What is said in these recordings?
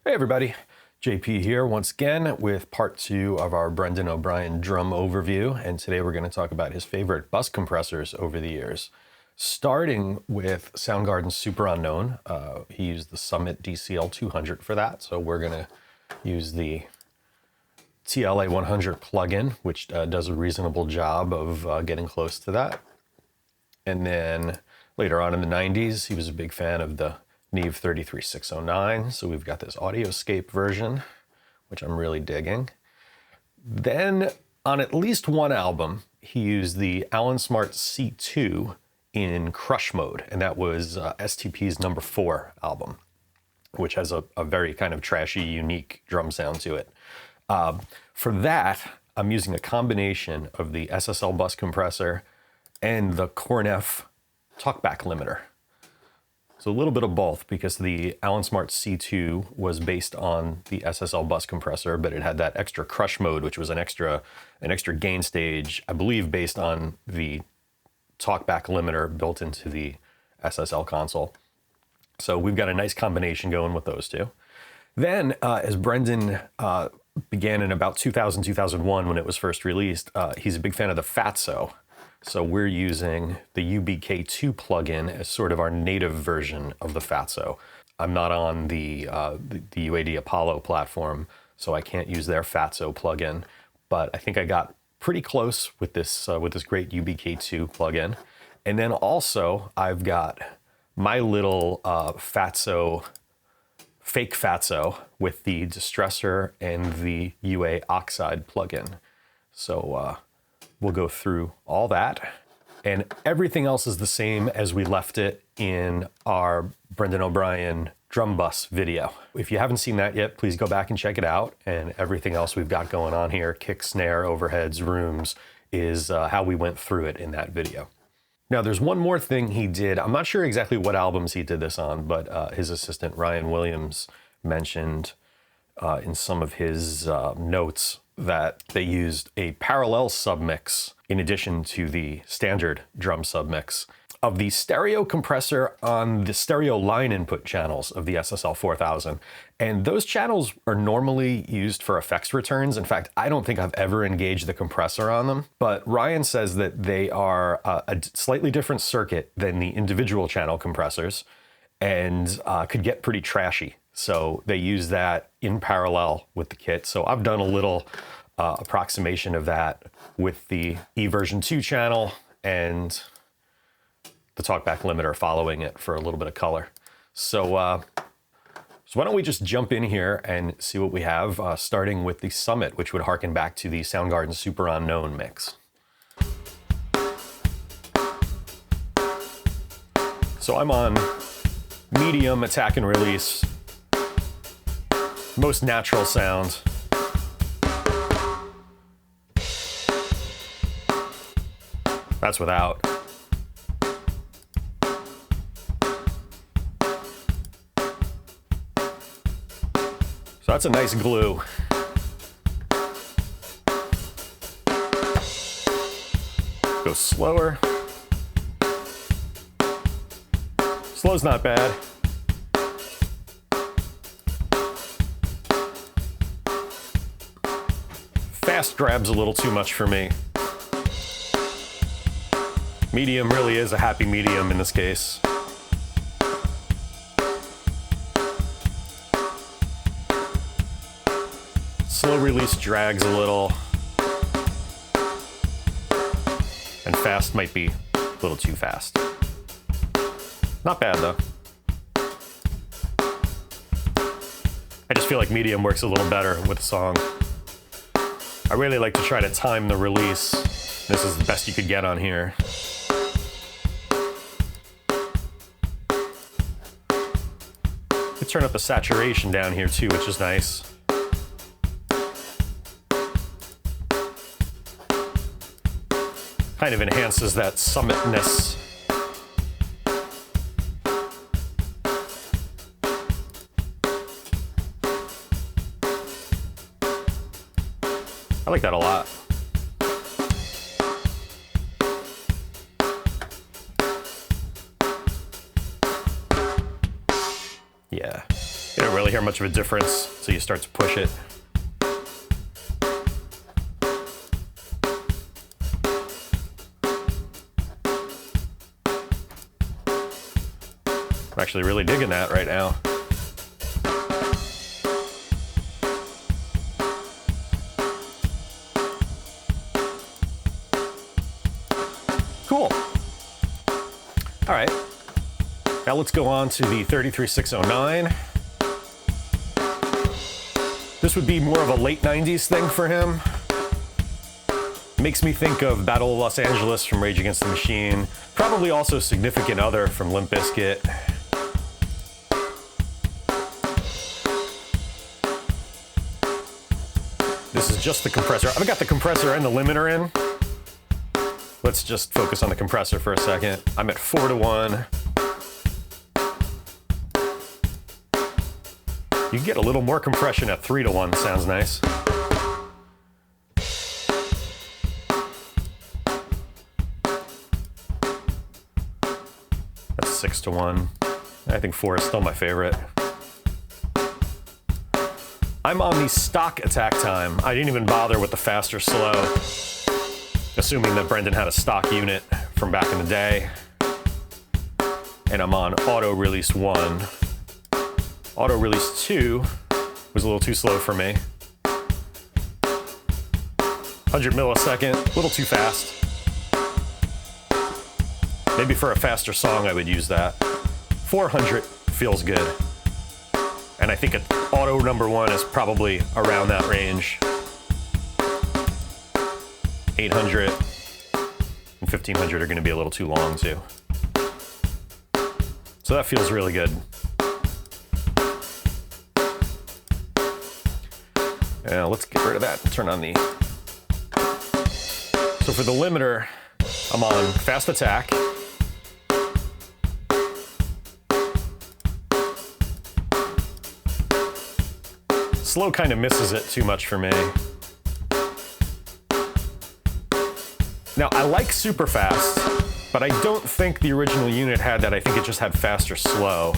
Hey everybody, JP here once again with part 2 of our Brendan O'Brien drum overview, and today we're going to talk about his favorite bus compressors over the years. Starting with Soundgarden's superunknown, he used the Summit DCL-200 for that, so we're going to use the TLA-100 plugin, which does a reasonable job of getting close to that. And then later on in the 90s, he was a big fan of the Neve 33609, so we've got this Audioscape version, which I'm really digging. Then, on at least one album, he used the Alan Smart C2 in crush mode, and that was STP's number 4 album, which has a very kind of trashy, unique drum sound to it. For that, I'm using a combination of the SSL bus compressor and the Korneff Talkback Limiter. So a little bit of both, because the Alan Smart C2 was based on the SSL bus compressor, but it had that extra crush mode, which was an extra gain stage, I believe, based on the Talkback Limiter built into the SSL console. So we've got a nice combination going with those two. Then, as Brendan began in about 2000, 2001, when it was first released, he's a big fan of the Fatso. So we're using the UBK2 plugin as sort of our native version of the Fatso. I'm not on the UAD Apollo platform, so I can't use their Fatso plugin, but I think I got pretty close with this great UBK2 plugin. And then also I've got my little Fatso, fake Fatso, with the Distressor and the UA Oxide plugin. So we'll go through all that, and everything else is the same as we left it in our Brendan O'Brien drum bus video. If you haven't seen that yet, please go back and check it out, and everything else we've got going on here, kick, snare, overheads, rooms, is how we went through it in that video. Now, there's one more thing he did. I'm not sure exactly what albums he did this on, but his assistant Ryan Williams mentioned in some of his notes that they used a parallel submix in addition to the standard drum submix of the stereo compressor on the stereo line input channels of the SSL 4000. And those channels are normally used for effects returns. In fact, I don't think I've ever engaged the compressor on them, but Ryan says that they are a slightly different circuit than the individual channel compressors and could get pretty trashy. So they use that in parallel with the kit. So I've done a little approximation of that with the eVersion 2 channel and the Talkback Limiter following it for a little bit of color. So why don't we just jump in here and see what we have, starting with the Summit, which would harken back to the Soundgarden superunknown mix. So I'm on medium attack and release, most natural sound. That's without. So that's a nice glue. Go slower. Slow's not bad. Fast grabs a little too much for me. Medium really is a happy medium in this case. Slow release drags a little. And fast might be a little too fast. Not bad though. I just feel like medium works a little better with a song. I really like to try to time the release. This is the best you could get on here. Turn up the saturation down here too, which is nice. Kind of enhances that summitness. I like that a lot. hear much of a difference until you start to push it. I'm actually really digging that right now. Cool. All right. Now let's go on to the 33609. This would be more of a late 90s thing for him. Makes me think of Battle of Los Angeles from Rage Against the Machine. Probably also Significant Other from Limp Bizkit. This is just the compressor. I've got the compressor and the limiter in. Let's just focus on the compressor for a second. I'm at 4 to 1. You can get a little more compression at 3 to 1, sounds nice. That's 6 to 1. I think 4 is still my favorite. I'm on the stock attack time. I didn't even bother with the fast or slow, assuming that Brendan had a stock unit from back in the day. And I'm on auto release 1. Auto release 2 was a little too slow for me. 100 millisecond, a little too fast. Maybe for a faster song I would use that. 400 feels good. And I think auto number 1 is probably around that range. 800 and 1500 are gonna be a little too long too. So that feels really good. Now let's get rid of that and turn on the... So for the limiter, I'm on fast attack. Slow kind of misses it too much for me. Now, I like super fast, but I don't think the original unit had that. I think it just had fast or slow.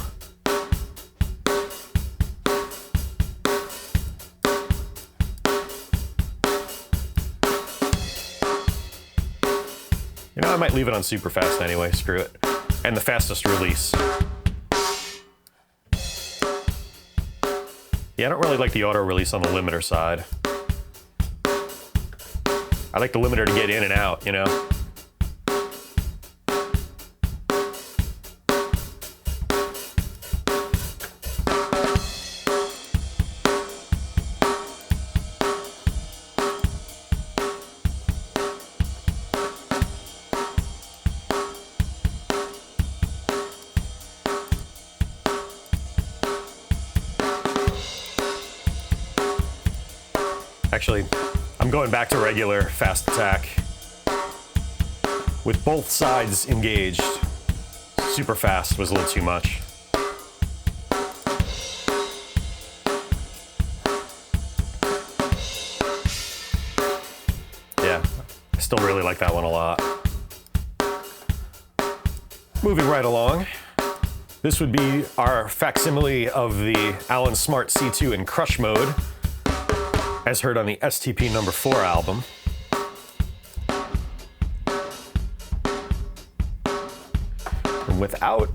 You know, I might leave it on super fast anyway, screw it. And the fastest release. Yeah, I don't really like the auto release on the limiter side. I like the limiter to get in and out, you know? Actually, I'm going back to regular fast attack with both sides engaged. Super fast was a little too much. Yeah, I still really like that one a lot. Moving right along, this would be our facsimile of the Alan Smart C2 in crush mode, as heard on the STP number 4 album. And without,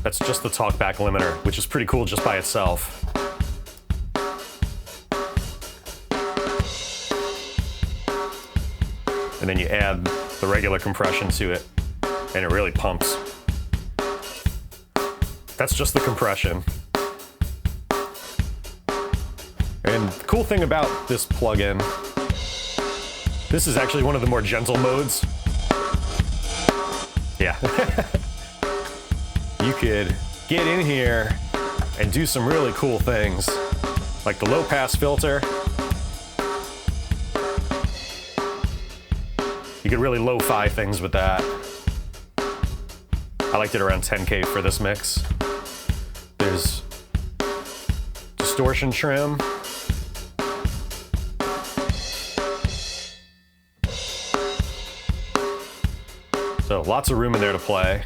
that's just the talkback limiter, which is pretty cool just by itself. And then you add the regular compression to it, and it really pumps. That's just the compression. And the cool thing about this plugin, this is actually one of the more gentle modes. Yeah. You could get in here and do some really cool things, like the low pass filter. You could really lo-fi things with that. I liked it around 10K for this mix. There's distortion trim. So lots of room in there to play.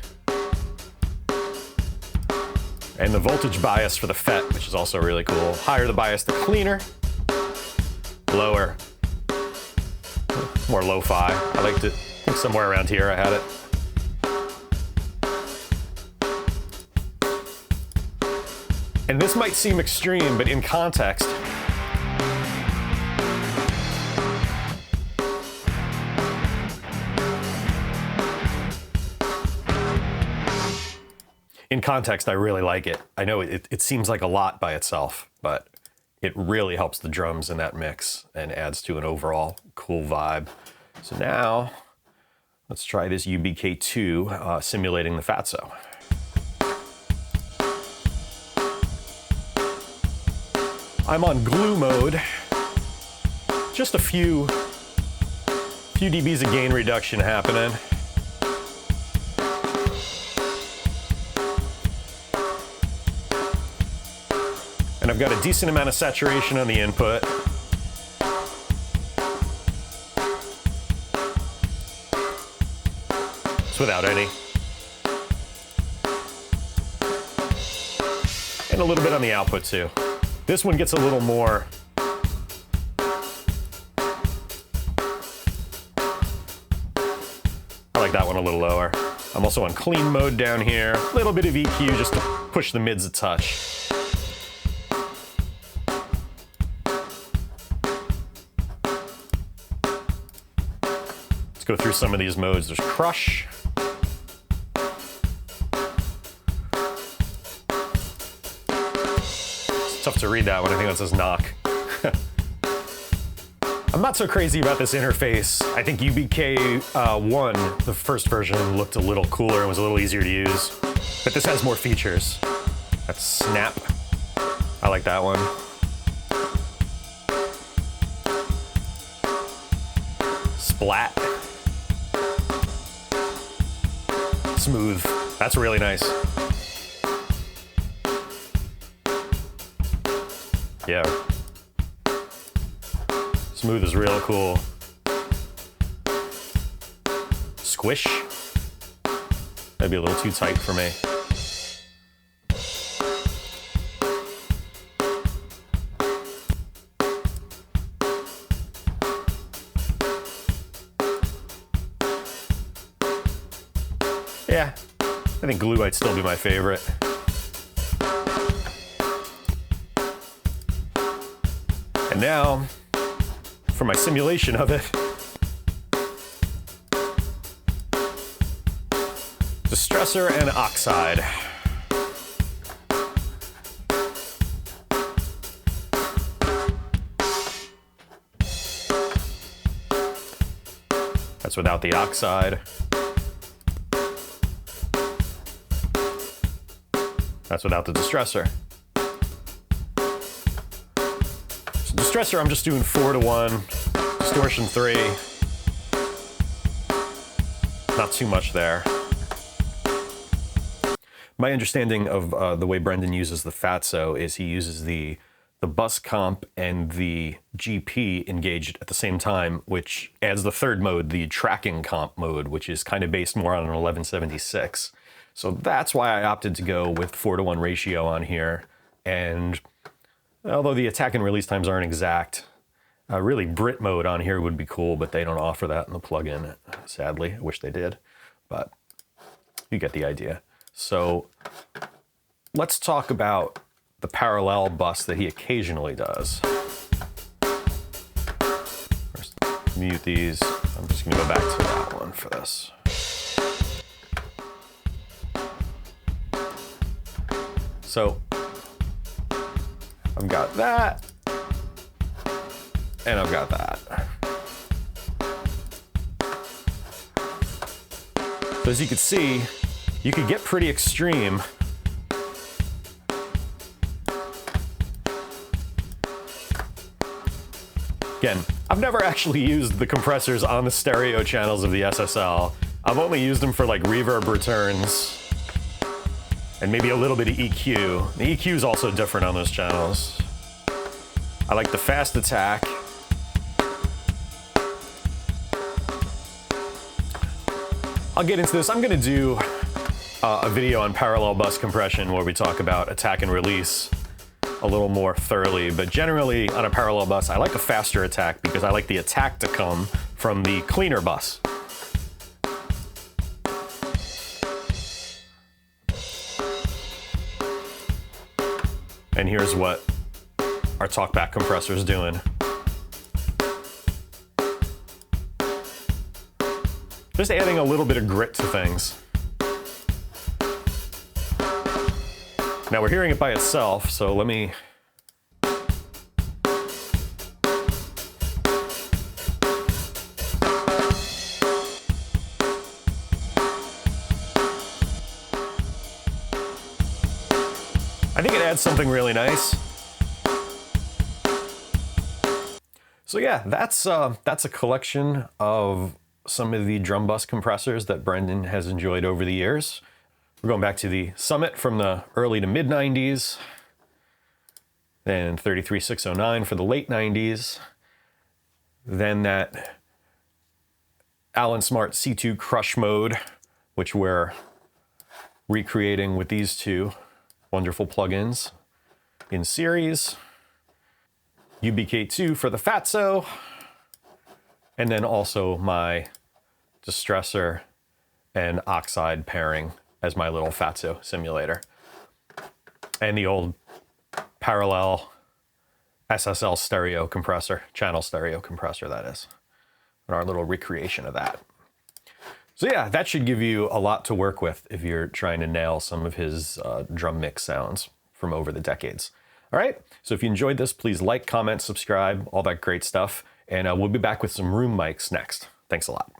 And the voltage bias for the FET, which is also really cool. Higher the bias, the cleaner. Lower, more lo-fi. I liked it. I think somewhere around here I had it. And this might seem extreme, but in context, I really like it. I know it seems like a lot by itself, but it really helps the drums in that mix and adds to an overall cool vibe. So now, let's try this UBK2 simulating the Fatso. I'm on glue mode. Just a few dBs of gain reduction happening. And I've got a decent amount of saturation on the input. It's without any. And a little bit on the output too. This one gets a little more. I like that one a little lower. I'm also on clean mode down here. A little bit of EQ just to push the mids a touch. Let's go through some of these modes. There's crush. It's tough to read that one. I think that says knock. I'm not so crazy about this interface. I think UBK1, the first version, looked a little cooler and was a little easier to use. But this has more features. That's snap. I like that one. Splat. Smooth. That's really nice. Yeah. Smooth is real cool. Squish. That'd be a little too tight for me. Yeah, I think glue might still be my favorite. And now, for my simulation of it, Distressor and Oxide. That's without the oxide. That's without the Distressor. So Distressor, I'm just doing 4:1, distortion 3. Not too much there. My understanding of the way Brendan uses the Fatso is he uses the bus comp and the GP engaged at the same time, which adds the third mode, the tracking comp mode, which is kind of based more on an 1176. So that's why I opted to go with 4:1 ratio on here. And although the attack and release times aren't exact, really Brit mode on here would be cool, but they don't offer that in the plugin, sadly. I wish they did, but you get the idea. So let's talk about the parallel bus that he occasionally does. First, mute these. I'm just gonna go back to that one for this. So I've got that, and I've got that. So as you can see, you could get pretty extreme. Again, I've never actually used the compressors on the stereo channels of the SSL. I've only used them for like reverb returns and maybe a little bit of EQ. The EQ is also different on those channels. I like the fast attack. I'll get into this. I'm gonna do a video on parallel bus compression where we talk about attack and release a little more thoroughly, but generally on a parallel bus, I like a faster attack because I like the attack to come from the cleaner bus. And here's what our Talkback compressor is doing. Just adding a little bit of grit to things. Now we're hearing it by itself, so let me... I think it adds something really nice. So yeah, that's a collection of some of the drum bus compressors that Brendan has enjoyed over the years. We're going back to the Summit from the early to mid 90s, then 33609 for the late 90s, then that Allen Smart C2 Crush Mode, which we're recreating with these two wonderful plugins in series, UBK2 for the Fatso, and then also my Distressor and Oxide pairing as my little Fatso simulator. And the old parallel SSL stereo compressor, channel stereo compressor that is. And our little recreation of that. So yeah, that should give you a lot to work with if you're trying to nail some of his drum mix sounds from over the decades. All right, so if you enjoyed this, please like, comment, subscribe, all that great stuff. And we'll be back with some room mics next. Thanks a lot.